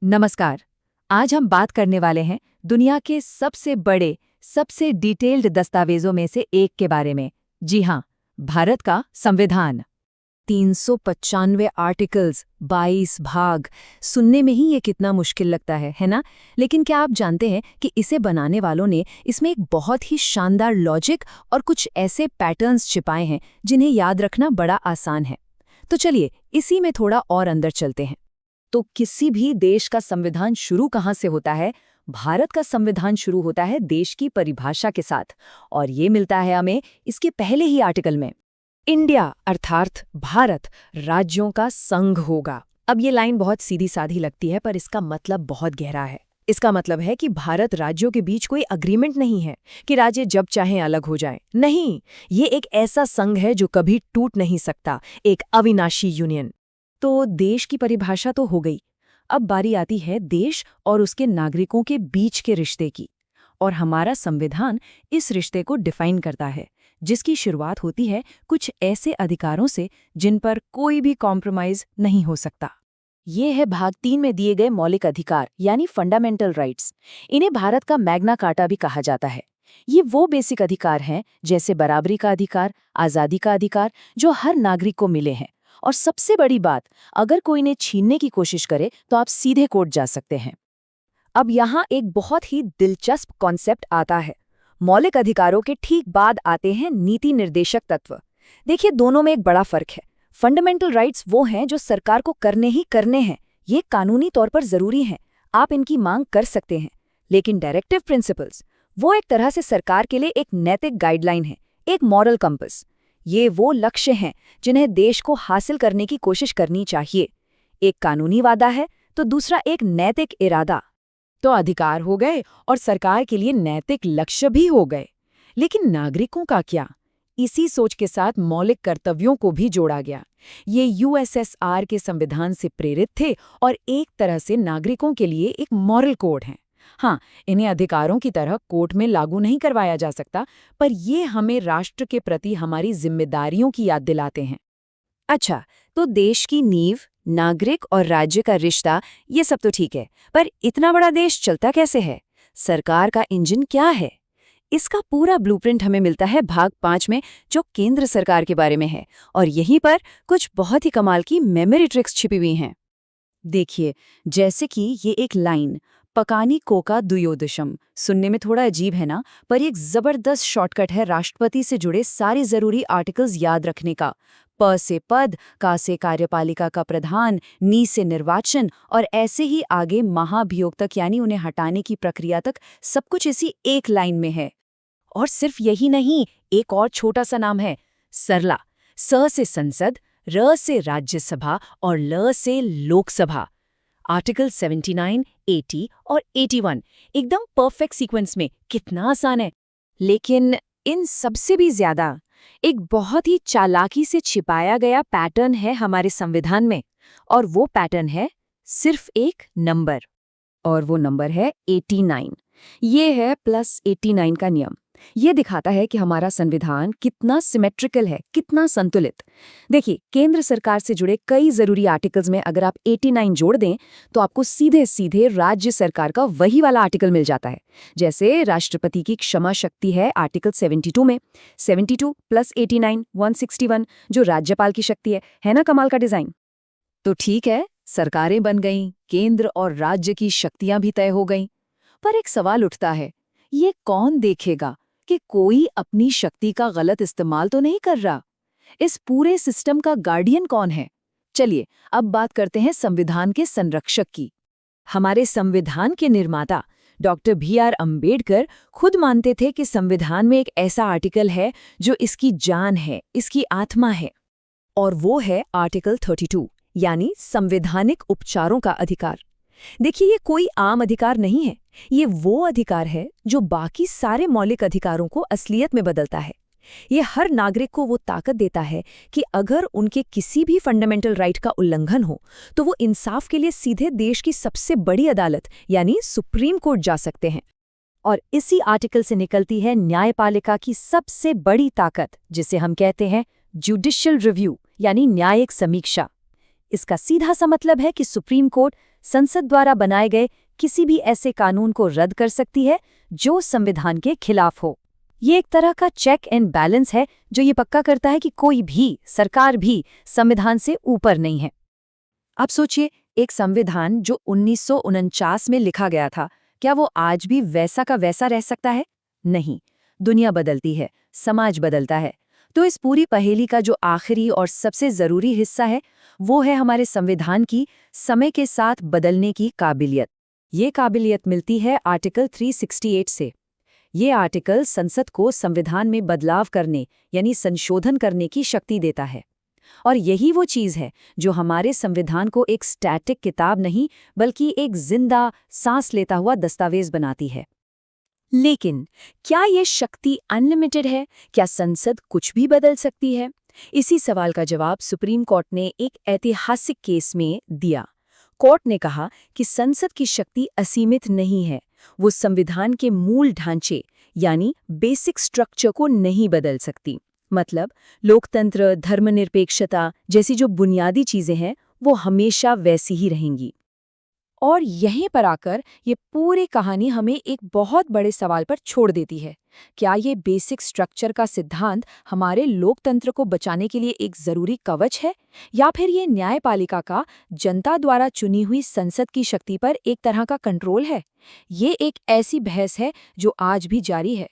नमस्कार। आज हम बात करने वाले हैं दुनिया के सबसे बड़े, सबसे डिटेल्ड दस्तावेजों में से एक के बारे में। जी हाँ, भारत का संविधान। 395 आर्टिकल्स, 22 भाग। सुनने में ही ये कितना मुश्किल लगता है ना? लेकिन क्या आप जानते हैं कि इसे बनाने वालों ने इसमें एक बहुत ही शानदार लॉजिक और कुछ ऐसे पैटर्न्स छिपाए हैं जिन्हें याद रखना बड़ा आसान है। तो चलिए इसी में थोड़ा और अंदर चलते हैं। तो किसी भी देश का संविधान शुरू कहाँ से होता है? भारत का संविधान शुरू होता है देश की परिभाषा के साथ, और ये मिलता है हमें इसके पहले ही आर्टिकल में। इंडिया अर्थात भारत राज्यों का संघ होगा। अब ये लाइन बहुत सीधी साधी लगती है, पर इसका मतलब बहुत गहरा है। इसका मतलब है कि भारत राज्यों के बीच कोई अग्रीमेंट नहीं है कि राज्य जब चाहें अलग हो जाए। नहीं, ये एक ऐसा संघ है जो कभी टूट नहीं सकता, एक अविनाशी यूनियन। तो देश की परिभाषा तो हो गई। अब बारी आती है देश और उसके नागरिकों के बीच के रिश्ते की। और हमारा संविधान इस रिश्ते को डिफाइन करता है, जिसकी शुरुआत होती है कुछ ऐसे अधिकारों से जिन पर कोई भी कॉम्प्रोमाइज नहीं हो सकता। ये है भाग 3 में दिए गए मौलिक अधिकार, यानी फंडामेंटल राइट्स। इन्हें भारत का मैग्ना कार्टा भी कहा जाता है। ये वो बेसिक अधिकार हैं, जैसे बराबरी का अधिकार, आज़ादी का अधिकार, जो हर नागरिक को मिले हैं। और सबसे बड़ी बात, अगर कोई इन्हें छीनने की कोशिश करे तो आप सीधे कोर्ट जा सकते हैं। अब यहाँ एक बहुत ही दिलचस्प कॉन्सेप्ट आता है। मौलिक अधिकारों के ठीक बाद आते हैं नीति निर्देशक तत्व। देखिए, दोनों में एक बड़ा फर्क है। फंडामेंटल राइट्स वो हैं जो सरकार को करने ही करने हैं, ये कानूनी तौर पर जरूरी हैं, आप इनकी मांग कर सकते हैं। लेकिन डायरेक्टिव प्रिंसिपल्स वो एक तरह से सरकार के लिए एक नैतिक गाइडलाइन है, एक मॉरल कंपस। ये वो लक्ष्य हैं जिन्हें देश को हासिल करने की कोशिश करनी चाहिए। एक कानूनी वादा है तो दूसरा एक नैतिक इरादा। तो अधिकार हो गए और सरकार के लिए नैतिक लक्ष्य भी हो गए। लेकिन नागरिकों का क्या? इसी सोच के साथ मौलिक कर्तव्यों को भी जोड़ा गया। ये यूएसएसआर के संविधान से प्रेरित थे और एक तरह से नागरिकों के लिए एक मॉरल कोड हैं। हाँ, इन्हें अधिकारों की तरह कोर्ट में लागू नहीं करवाया जा सकता, पर ये हमें राष्ट्र के प्रति हमारी जिम्मेदारियों की याद दिलाते हैं। अच्छा, तो देश की नींव, नागरिक और राज्य का रिश्ता, ये सब तो ठीक है, पर इतना बड़ा देश चलता कैसे है? सरकार का इंजन क्या है? इसका पूरा ब्लूप्रिंट हमें मिलता है भाग 5 में, जो केंद्र सरकार के बारे में है। और यहीं पर कुछ बहुत ही कमाल की मेमोरी ट्रिक्स छिपी हुई हैं। देखिए, जैसे कि ये एक लाइन, पकानी कोका दुयोदशम, सुनने में थोड़ा अजीब है ना, पर एक जबरदस्त शॉर्टकट है राष्ट्रपति से जुड़े सारे जरूरी आर्टिकल्स याद रखने का। प से पद, का से कार्यपालिका का प्रधान, नी से निर्वाचन, और ऐसे ही आगे महाभियोग तक, यानी उन्हें हटाने की प्रक्रिया तक, सब कुछ इसी एक लाइन में है। और सिर्फ यही नहीं, एक और छोटा सा नाम है, सरला। स से संसद, र से राज्यसभा और ल से लोकसभा। आर्टिकल 79, 80 और 81 एकदम परफेक्ट सीक्वेंस में। कितना आसान है। लेकिन इन सबसे भी ज्यादा एक बहुत ही चालाकी से छिपाया गया पैटर्न है हमारे संविधान में, और वो पैटर्न है सिर्फ एक नंबर। और वो नंबर है 89। ये है +89 का नियम। ये दिखाता है कि हमारा संविधान कितना सिमेट्रिकल है, कितना संतुलित। देखिए, केंद्र सरकार से जुड़े कई जरूरी आर्टिकल्स में अगर आप 89 जोड़ दें तो आपको सीधे सीधे राज्य सरकार का वही वाला आर्टिकल मिल जाता है। जैसे राष्ट्रपति की क्षमा शक्ति है आर्टिकल 72 में, 72 + 89 161, जो राज्यपाल की शक्ति है ना? कमाल का डिजाइन। तो ठीक है, सरकारें बन गईं, केंद्र और राज्य की शक्तियां भी तय हो गईं। पर एक सवाल उठता है, ये कौन देखेगा कि कोई अपनी शक्ति का गलत इस्तेमाल तो नहीं कर रहा? इस पूरे सिस्टम का गार्डियन कौन है? चलिए अब बात करते हैं संविधान के संरक्षक की। हमारे संविधान के निर्माता डॉक्टर BR अम्बेडकर खुद मानते थे कि संविधान में एक ऐसा आर्टिकल है जो इसकी जान है, इसकी आत्मा है। और वो है आर्टिकल 32, यानी संवैधानिक उपचारों का अधिकार। देखिए, ये कोई आम अधिकार नहीं है, ये वो अधिकार है जो बाकी सारे मौलिक अधिकारों को असलियत में बदलता है। ये हर नागरिक को वो ताकत देता है कि अगर उनके किसी भी फंडामेंटल राइट का उल्लंघन हो तो वो इंसाफ के लिए सीधे देश की सबसे बड़ी अदालत यानी सुप्रीम कोर्ट जा सकते हैं। और इसी आर्टिकल से निकलती है न्यायपालिका की सबसे बड़ी ताकत, जिसे हम कहते हैं जुडिशियल रिव्यू, यानी न्यायिक समीक्षा। इसका सीधा सा मतलब है कि सुप्रीम कोर्ट संसद द्वारा बनाए गए किसी भी ऐसे कानून को रद्द कर सकती है जो संविधान के खिलाफ हो। ये एक तरह का चेक एंड बैलेंस है जो ये पक्का करता है कि कोई भी सरकार भी संविधान से ऊपर नहीं है। आप सोचिए, एक संविधान जो 1949 में लिखा गया था, क्या वो आज भी वैसा का वैसा रह सकता है? नहीं। दुनिया बदलती है, समाज बदलता है। तो इस पूरी पहेली का जो आखिरी और सबसे जरूरी हिस्सा है, वो है हमारे संविधान की समय के साथ बदलने की काबिलियत। ये काबिलियत मिलती है आर्टिकल 368 से। ये आर्टिकल संसद को संविधान में बदलाव करने यानी संशोधन करने की शक्ति देता है। और यही वो चीज़ है जो हमारे संविधान को एक स्टैटिक किताब नहीं बल्कि एक जिंदा, सांस लेता हुआ दस्तावेज बनाती है। लेकिन क्या ये शक्ति अनलिमिटेड है? क्या संसद कुछ भी बदल सकती है? इसी सवाल का जवाब सुप्रीम कोर्ट ने एक ऐतिहासिक केस में दिया। कोर्ट ने कहा कि संसद की शक्ति असीमित नहीं है, वो संविधान के मूल ढांचे यानी बेसिक स्ट्रक्चर को नहीं बदल सकती। मतलब लोकतंत्र, धर्मनिरपेक्षता जैसी जो बुनियादी चीजें हैं वो हमेशा वैसी ही रहेंगी। और यहीं पर आकर ये पूरी कहानी हमें एक बहुत बड़े सवाल पर छोड़ देती है। क्या ये बेसिक स्ट्रक्चर का सिद्धांत हमारे लोकतंत्र को बचाने के लिए एक जरूरी कवच है, या फिर ये न्यायपालिका का जनता द्वारा चुनी हुई संसद की शक्ति पर एक तरह का कंट्रोल है? ये एक ऐसी बहस है जो आज भी जारी है।